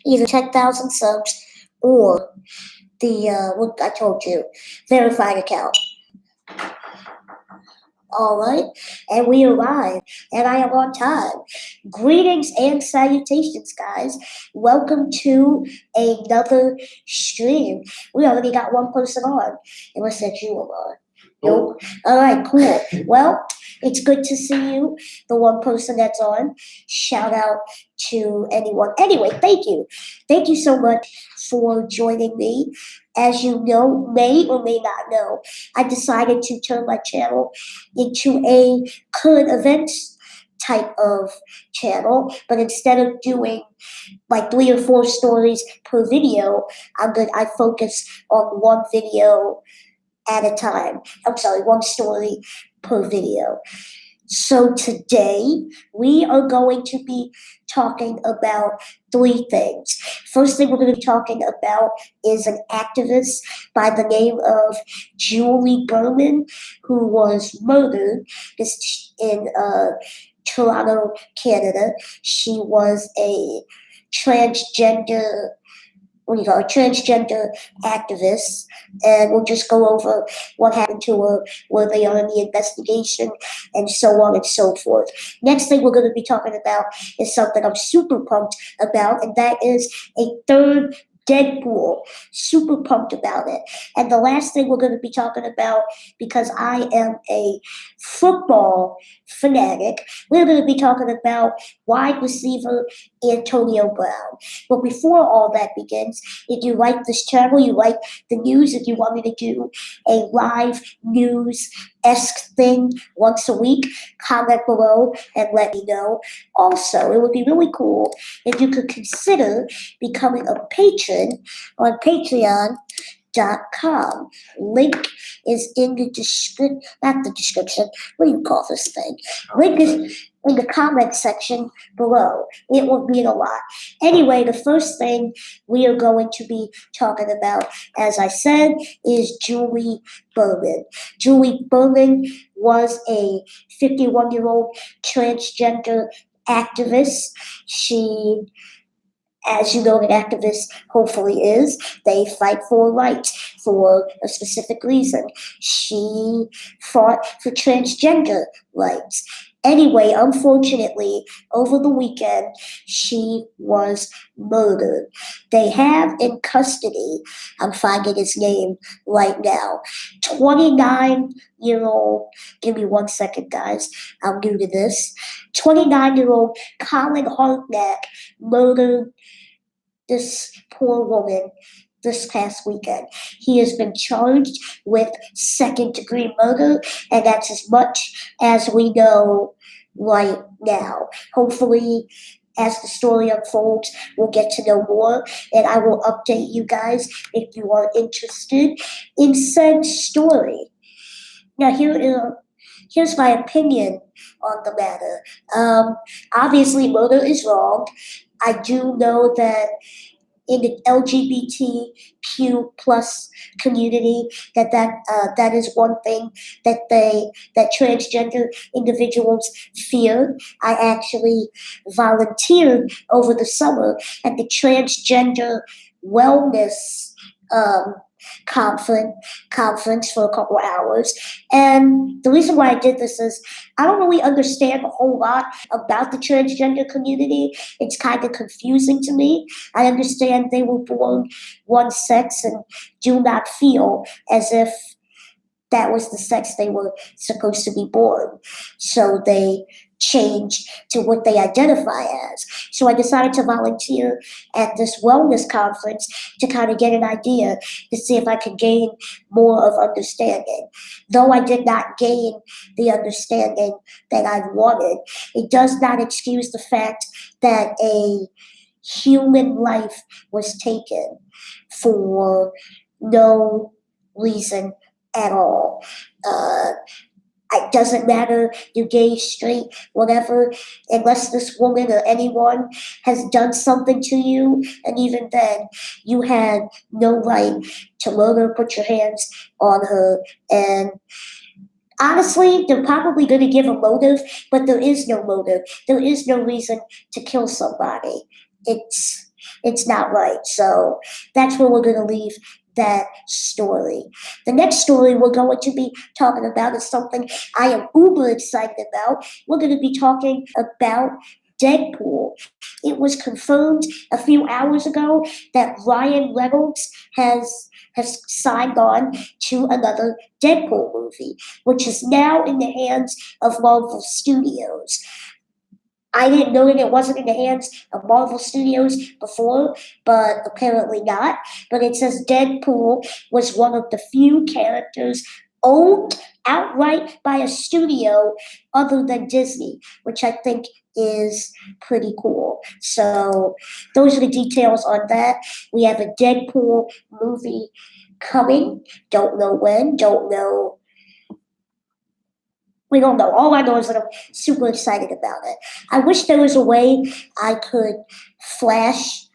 either 10,000 subs or the, what I told you, verified account. All right, and we arrived, and I am on time. Greetings and salutations, guys. Welcome to another stream. We already got one person on, unless that you were on. Nope. All right, cool. Well, it's good to see you, the one person that's on. Shout out to anyone. Anyway, thank you. Thank you so much for joining me. As you know, may or may not know, I decided to turn my channel into a current events type of channel, but instead of doing like 3 or 4 stories per video, I focus on one video at a time. I'm sorry, one story per video. So today we are going to be talking about 3 things. First thing we're going to be talking about is an activist by the name of Julie Berman, who was murdered in Toronto, Canada. She was a transgender activist, and we'll just go over what happened to her, where they are in the investigation, and so on and so forth. Next thing we're going to be talking about is something I'm super pumped about, and that is a 3rd Deadpool. Super pumped about it. And the last thing we're going to be talking about, because I am a football fanatic, we're going to be talking about wide receiver Antonio Brown. But before all that begins, if you like this channel, you like the news, if you want me to do a live news-esque thing once a week, comment below and let me know. Also, it would be really cool if you could consider becoming a patron on Patreon.com. Link is in the description, not the description, what do you call this thing? Link is in the comment section below. It would mean a lot. Anyway, the first thing we are going to be talking about, as I said, is Julie Berman. Julie Berman was a 51-year-old transgender activist. She, as you know, an activist hopefully is, they fight for rights for a specific reason. She fought for transgender rights. Anyway, unfortunately, over the weekend, she was murdered. They have in custody, I'm finding his name right now, 29-year-old, give me 1 second, guys, I'm new to this, 29-year-old Colin Hartnack murdered this poor woman this past weekend. He has been charged with 2nd-degree murder, and that's as much as we know right now. Hopefully, as the story unfolds, we'll get to know more, and I will update you guys if you are interested in said story. Now, here's my opinion on the matter. Obviously, murder is wrong. I do know that in the LGBTQ plus community, that is one thing that transgender individuals fear. I actually volunteered over the summer at the Transgender Wellness conference for a couple hours. And the reason why I did this is I don't really understand a whole lot about the transgender community. It's kind of confusing to me. I understand they were born one sex and do not feel as if that was the sex they were supposed to be born. So they change to what they identify as. So I decided to volunteer at this wellness conference to kind of get an idea to see if I could gain more of understanding. Though I did not gain the understanding that I wanted, it does not excuse the fact that a human life was taken for no reason at all. It doesn't matter, you're gay, straight, whatever, unless this woman or anyone has done something to you, and even then, you had no right to murder, put your hands on her, and honestly, they're probably going to give a motive, but there is no motive. There is no reason to kill somebody. It's not right. So that's where we're going to leave that story. The next story we're going to be talking about is something I am uber excited about. We're going to be talking about Deadpool. It was confirmed a few hours ago that Ryan Reynolds has signed on to another Deadpool movie, which is now in the hands of Marvel Studios. I didn't know that it wasn't in the hands of Marvel Studios before, but apparently not. But it says Deadpool was one of the few characters owned outright by a studio other than Disney, which I think is pretty cool. So those are the details on that. We have a Deadpool movie coming. Don't know when, don't know. We don't know. All I know is that I'm super excited about it. I wish there was a way I could flash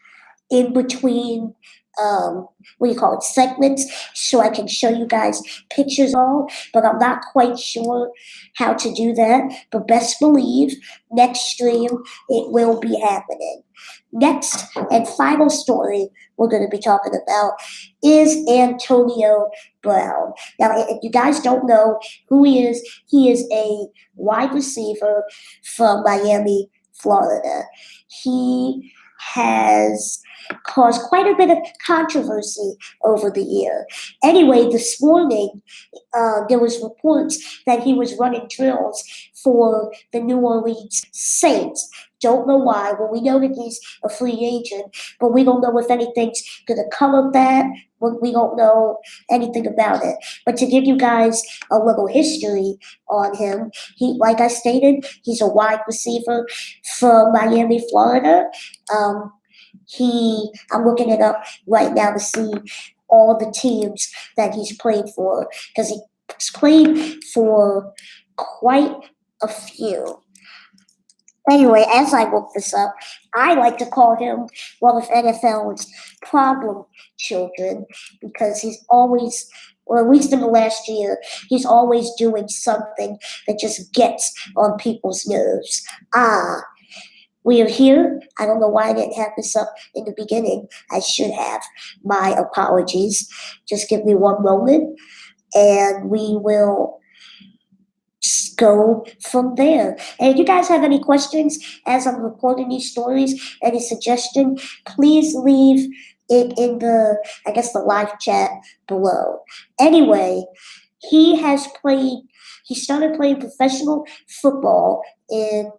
in between what do you call it, segments, so I can show you guys pictures all, but I'm not quite sure how to do that. But best believe next stream it will be happening. Next and final story we're going to be talking about is Antonio Brown. Now, if you guys don't know who he is a wide receiver from Miami, Florida. He has caused quite a bit of controversy over the year. Anyway, this morning there was reports that he was running drills for the New Orleans Saints. Don't know why. Well, we know that he's a free agent, but we don't know if anything's going to come of that. We don't know anything about it. But to give you guys a little history on him, like I stated, he's a wide receiver from Miami, Florida. I'm looking it up right now to see all the teams that he's played for, because he's played for quite a few. Anyway, as I look this up, I like to call him one of NFL's problem children, because he's always, or at least in the last year, he's always doing something that just gets on people's nerves. We are here. I don't know why I didn't have this up in the beginning. I should have. My apologies. Just give me one moment and we will go from there. And if you guys have any questions as I'm recording these stories, any suggestion, please leave it in the live chat below. Anyway, he started playing professional football in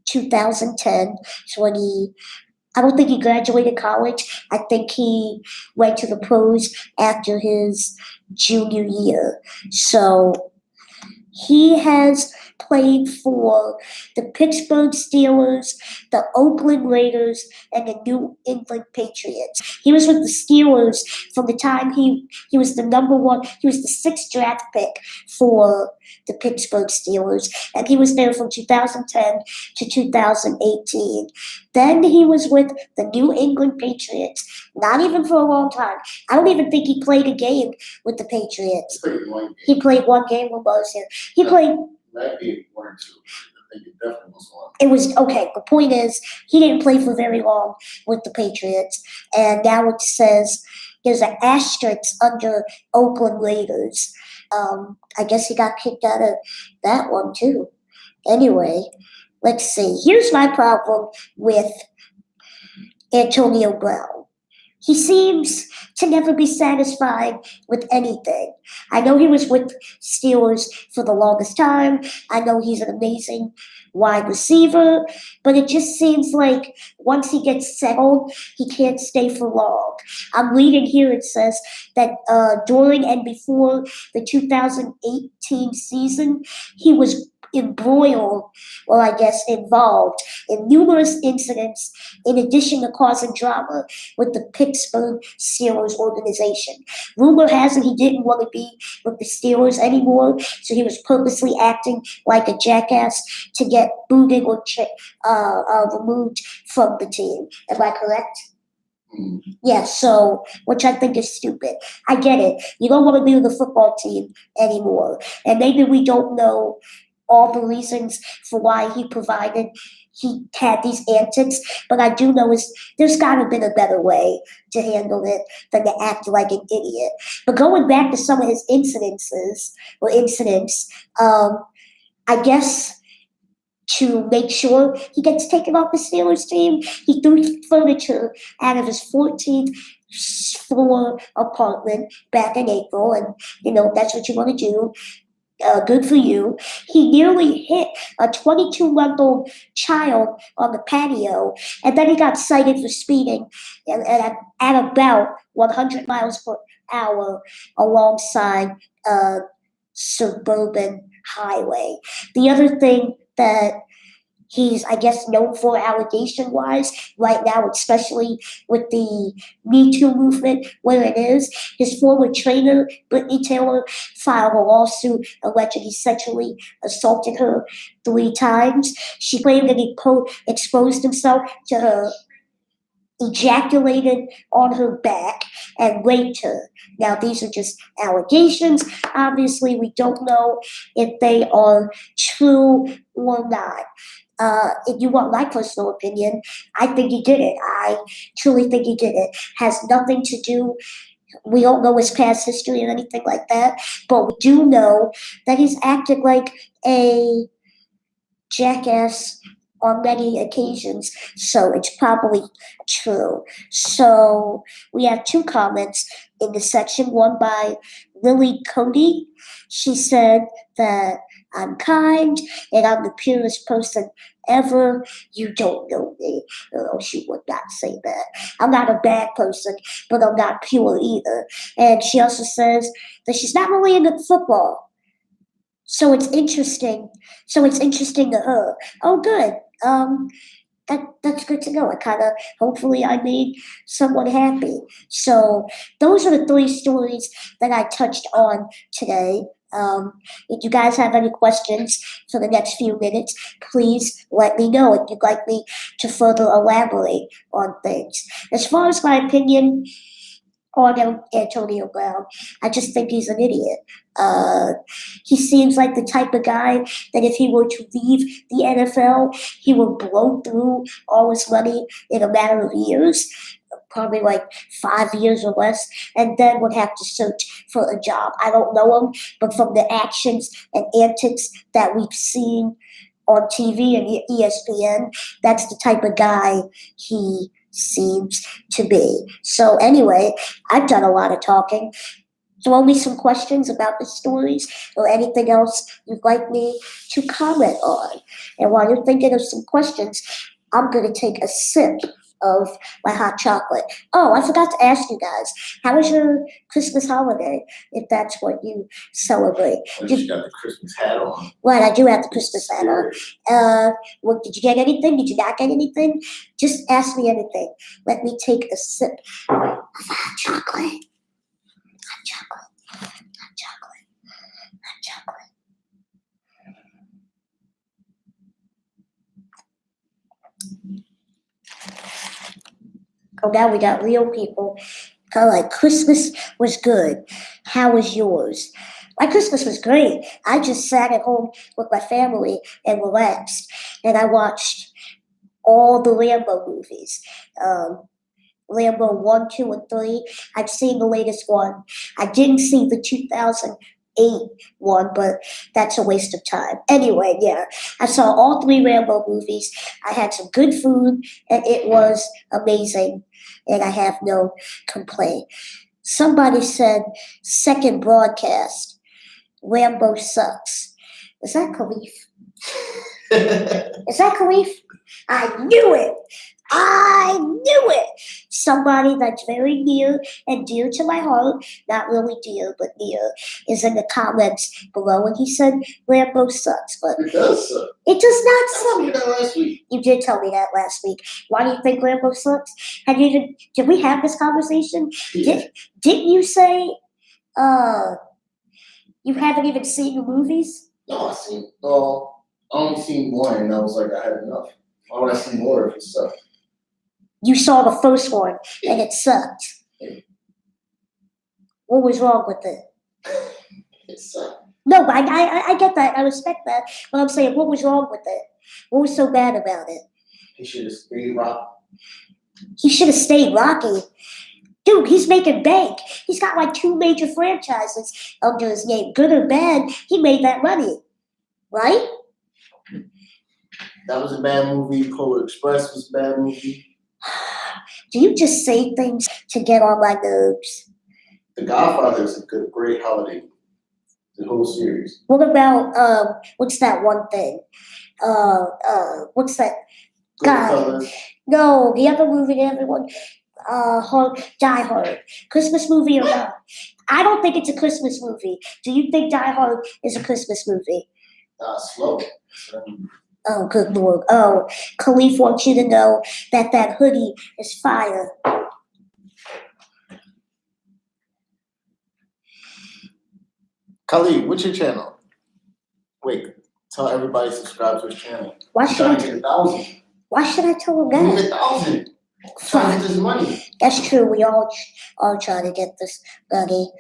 2010. So I don't think he graduated college. I think he went to the pros after his junior year. So he has played for the Pittsburgh Steelers, the Oakland Raiders, and the New England Patriots. He was with the Steelers from the time he was the number one, he was the 6th draft pick for the Pittsburgh Steelers, and he was there from 2010 to 2018. Then he was with the New England Patriots, not even for a long time. I don't even think he played a game with the Patriots. He played one game when I was here. He played. Maybe 1 or 2. I think it definitely was one. It was okay. The point is, he didn't play for very long with the Patriots, and now it says there's an asterisk under Oakland Raiders. I guess he got kicked out of that one too. Anyway, let's see. Here's my problem with Antonio Brown. He seems to never be satisfied with anything. I know he was with Steelers for the longest time. I know he's an amazing wide receiver, but it just seems like once he gets settled, he can't stay for long. I'm reading here, it says that during and before the 2018 season, he was involved in numerous incidents in addition to causing drama with the Pittsburgh Steelers organization. Rumor has it he didn't want to be with the Steelers anymore, so he was purposely acting like a jackass to get booted or removed from the team. Am I correct? Yeah, so, which I think is stupid. I get it. You don't want to be with the football team anymore. And maybe we don't know all the reasons for why he had these antics, but I do know there's gotta been a better way to handle it than to act like an idiot. But going back to some of his incidents, I guess to make sure he gets taken off the Steelers team, he threw furniture out of his 14th floor apartment back in April, and that's what you want to do. Good for you. He nearly hit a 22-month-old child on the patio, and then he got cited for speeding at about 100 miles per hour alongside a suburban highway. The other thing that he's, I guess, known for allegation wise right now, especially with the Me Too movement where it is. His former trainer, Brittany Taylor, filed a lawsuit alleging he sexually assaulted her 3 times. She claimed that he exposed himself to her, ejaculated on her back, and raped her. Now, these are just allegations. Obviously, we don't know if they are true or not. If you want my personal opinion, I think he did it. I truly think he did it. Has nothing to do. We don't know his past history or anything like that, but we do know that he's acted like a jackass on many occasions, so it's probably true. So we have 2 comments in the section, one by Lily Cody. She said that I'm kind and I'm the purest person ever. You don't know me. No, she would not say that. I'm not a bad person, but I'm not pure either. And she also says that she's not really into football. So it's interesting. To her. Oh, good. That's good to know. Hopefully I made someone happy. So those are the 3 stories that I touched on today. If you guys have any questions for the next few minutes, please let me know if you'd like me to further elaborate on things. As far as my opinion on Antonio Brown, I just think he's an idiot. He seems like the type of guy that if he were to leave the NFL, he would blow through all his money in a matter of years, probably like 5 years or less, and then would have to search for a job. I don't know him, but from the actions and antics that we've seen on TV and ESPN, that's the type of guy he seems to be. So anyway, I've done a lot of talking. Throw me some questions about the stories or anything else you'd like me to comment on. And while you're thinking of some questions, I'm going to take a sip of my hot chocolate. Oh, I forgot to ask you guys, how was your Christmas holiday, if that's what you celebrate? You got the Christmas hat on. Right, I do have the Christmas hat on. Did you get anything? Did you not get anything? Just ask me anything. Let me take a sip of hot chocolate. Hot chocolate. Hot chocolate. Hot chocolate. Oh, now we got real people. Like, Christmas was good. How was yours? My Christmas was great. I just sat at home with my family and relaxed. And I watched all the Rambo movies. Rambo 1, 2, and 3. I've seen the latest one. I didn't see the 2008 one, but that's a waste of time. Anyway, yeah, I saw all 3 Rambo movies. I had some good food, and it was amazing, and I have no complaint. Somebody said, second broadcast, Rambo sucks. Is that Khalif? Is that Khalif? I knew it. I knew it. Somebody that's very near and dear to my heart, not really dear, but near, is in the comments below. And he said, Rambo sucks. But It does suck. it does not I told you suck. that last week. You did tell me that last week. Why do you think Rambo sucks? Did we have this conversation? Yeah. Didn't you say you haven't even seen the movies? No, I only seen 1 and I was like, I had enough. Why would I see more if it sucked? You saw the first one and it sucked. What was wrong with it? It sucked. No, but I get that. I respect that. But I'm saying, what was wrong with it? What was so bad about it? He should have stayed rock. He should have stayed Rocky. Dude, he's making bank. He's got like 2 major franchises under his name. Good or bad, he made that money. Right? That was a bad movie. Polar Express was a bad movie. Do you just say things to get on my nerves? The Godfather is a great holiday movie. The whole series. What about what's that one thing? What's that? God. Goodfellas. No, the other movie that everyone Die Hard. Christmas movie or not? I don't think it's a Christmas movie. Do you think Die Hard is a Christmas movie? Slow. Oh, good Lord. Oh, Khalif wants you to know that that hoodie is fire. Khalid, what's your channel? Wait, tell everybody to subscribe to his channel. Why He's should trying to I? get 1,000. Why should I tell him Give him that? 1,000. Trying to get this money. That's true. We all try to get this money.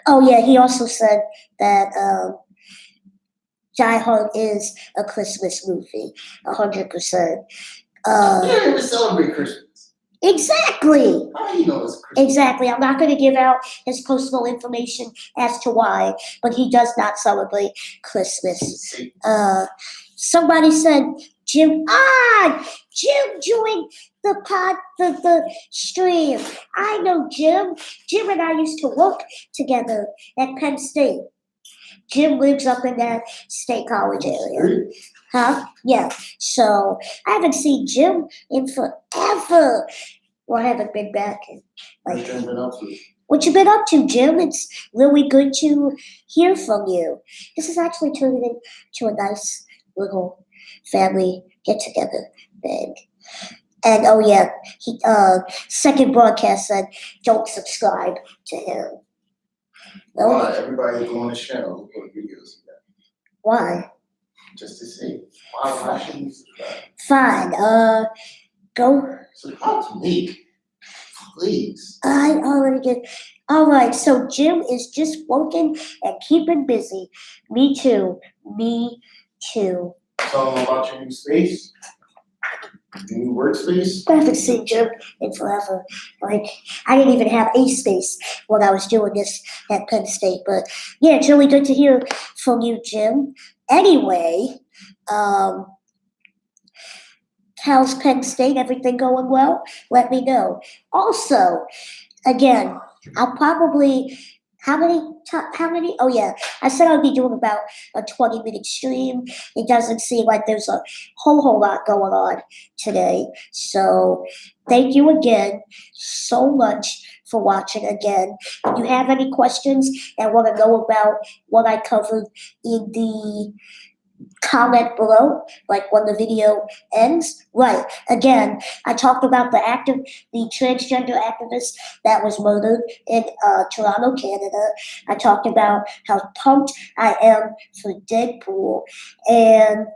Oh yeah, he also said that Die Hard is a Christmas movie, 100%. You don't even celebrate Christmas. Exactly. How do you know it's Christmas? Exactly. I'm not going to give out his personal information as to why, but he does not celebrate Christmas. Somebody said Jim. Jim joined the stream. I know Jim. Jim and I used to work together at Penn State. Jim lives up in that State College area. Huh? Yeah. So I haven't seen Jim in forever. Well, I haven't been back in like. What you been up to, Jim? It's really good to hear from you. This is actually turning into a nice little family get together thing. And oh yeah, he second broadcast said don't subscribe to him. Why? Everybody go on his channel, look at videos of that. Why? Just to see. Why shouldn't you subscribe? Fine. Go. Subscribe to me. Please. I already did. All right, so Jim is just working and keeping busy. Me too. Me too. Tell them about your new space. Your new workspace. I haven't seen Jim in forever. Like, I didn't even have a space when I was doing this at Penn State. But yeah, it's really good to hear from you, Jim. Anyway, how's Penn State? Everything going well? Let me know. Also, again, I'll probably how many? Oh yeah, I said I'd be doing about a 20-minute stream. It doesn't seem like there's a whole lot going on today. So thank you again so much for watching again. If you have any questions and want to know about what I covered in the comment below, like when the video ends. Right, again, I talked about the transgender activist that was murdered in Toronto, Canada. I talked about how pumped I am for Deadpool, and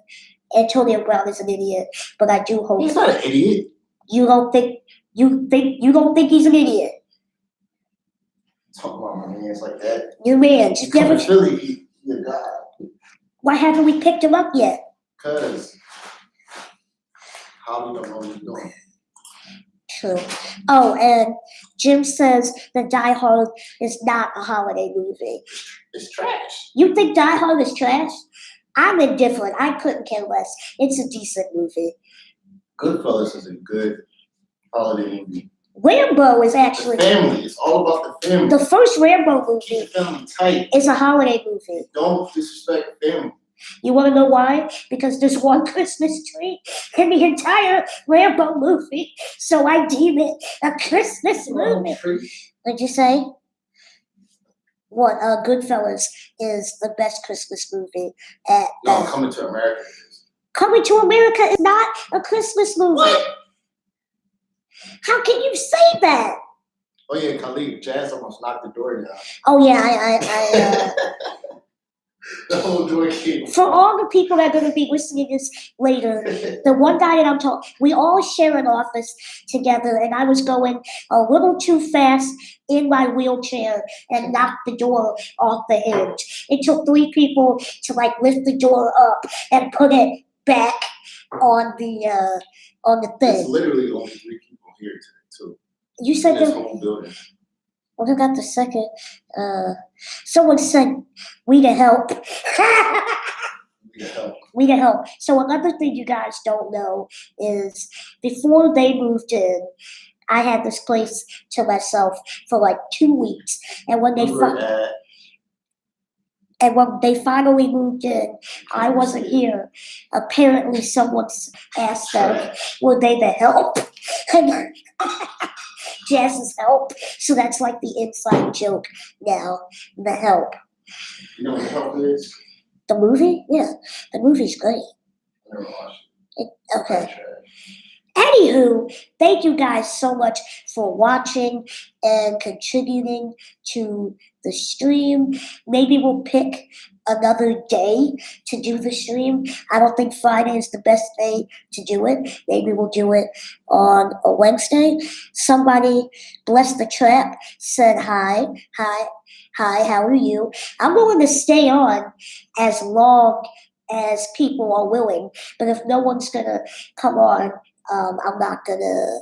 Antonio Brown is an idiot, but I do hope he's not an idiot. You don't think he's an idiot? Talk about my man's like that. Your man, just never. Philly, you're a god. Why haven't we picked him up yet? Because how we don't know what he's doing. True. Oh, and Jim says that Die Hard is not a holiday movie. It's trash. You think Die Hard is trash? I'm indifferent. I couldn't care less. It's a decent movie. Goodfellas is a good holiday movie. Rambo is actually the family. It's all about the family. The first Rambo movie Keep the family tight. Is a holiday movie. Don't disrespect family. You want to know why? Because there's one Christmas tree in the entire Rambo movie, so I deem it a Christmas movie. What'd you say? What? Goodfellas is the best Christmas movie. No, Coming to America is. Coming to America is not a Christmas movie. What? How can you say that? Oh yeah, Khalid, Jazz almost knocked the door down. Oh yeah, I The whole door came. For all the people that are going to be listening this later, the one guy that I'm talking, we all share an office together, and I was going a little too fast in my wheelchair and knocked the door off the hinge. It took 3 people to like lift the door up and put it back on the There's thing. literally only 3 people here today, too. You said In this that. whole building. What about the second? Someone said we to help. We can help. We to help. So another thing you guys don't know is before they moved in, I had this place to myself for like 2 weeks, and when they We were at finally moved in, I wasn't here. Apparently, someone asked them, "Were they the help?" Jazz's help. So that's like the inside joke now. The help. You know what the help is? The movie? Yeah, the movie's great. I never watched It, it. okay. Anywho, thank you guys so much for watching and contributing to the stream. Maybe we'll pick another day to do the stream. I don't think Friday is the best day to do it. Maybe we'll do it on a Wednesday. Somebody, Bless the Trap, said hi. Hi, how are you? I'm willing to stay on as long as people are willing, but if no one's gonna come on, I'm not gonna,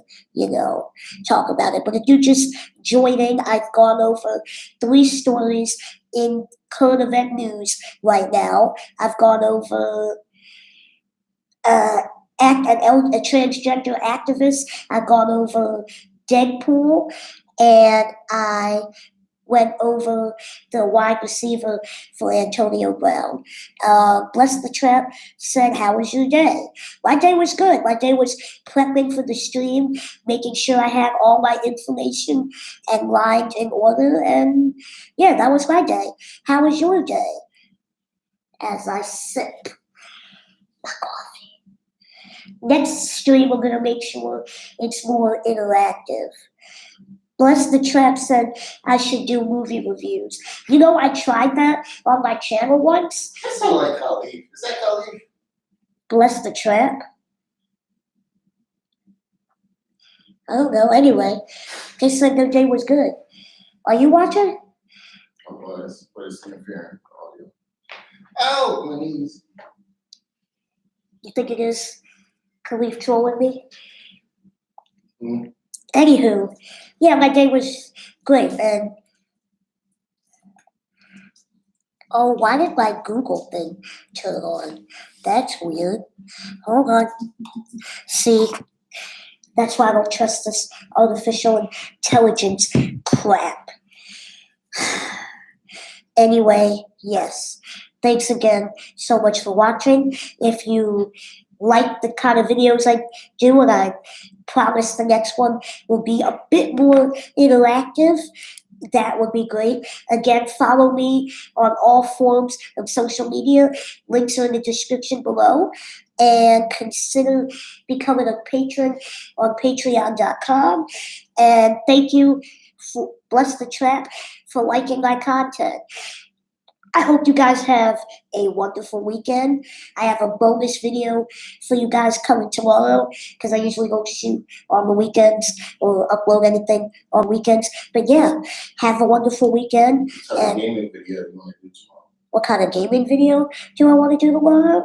talk about it. But if you just join in, I've gone over 3 stories in current event news right now. I've gone over a transgender activist. I've gone over Deadpool, and I went over the wide receiver for Antonio Brown. Bless the Trap said, "How was your day?" My day was good. My day was prepping for the stream, making sure I had all my information and lined in order. And yeah, that was my day. How was your day? As I sip my coffee. Next stream, we're going to make sure it's more interactive. Bless the Trap said I should do movie reviews. I tried that on my channel once. That sounds like Khalid. Is that Khalid? Bless the Trap? I don't know. Anyway, they said their day was good. Are you watching? I was, but it's interfering with audio. Ow, my knees. You think it is Khalif trolling me? Mm-hmm. Anywho, yeah, my day was great. And oh, why did my Google thing turn on? That's weird. Hold on. See, that's why I don't trust this artificial intelligence crap. Anyway, yes. Thanks again so much for watching. If you like the kind of videos I do, and I promise the next one will be a bit more interactive, that would be great. Again, follow me on all forms of social media. Links are in the description below. And consider becoming a patron on patreon.com. And thank you, for Bless the Trap, for liking my content. I hope you guys have a wonderful weekend. I have a bonus video for you guys coming tomorrow because I usually don't shoot on the weekends or upload anything on weekends. But yeah, have a wonderful weekend. What kind of gaming video you want to do tomorrow? What kind of gaming video do I want to do tomorrow?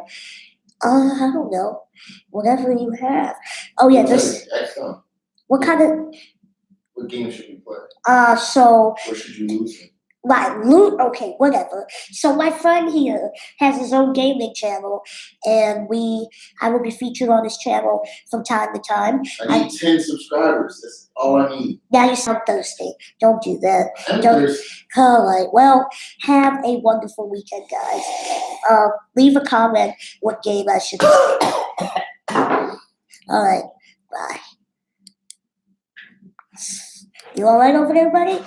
I don't know. Whatever you have. Oh yeah, this. Excellent. What kind of? What game should we play? So. Or should you lose it? My loot, okay, whatever. So my friend here has his own gaming channel, and I will be featured on his channel from time to time. I need 10 subscribers. That's all I need. Now you sound thirsty. Don't do that. I'm thirsty. All right. Well, have a wonderful weekend, guys. Leave a comment what game I should play. All right. Bye. You all right over there, buddy?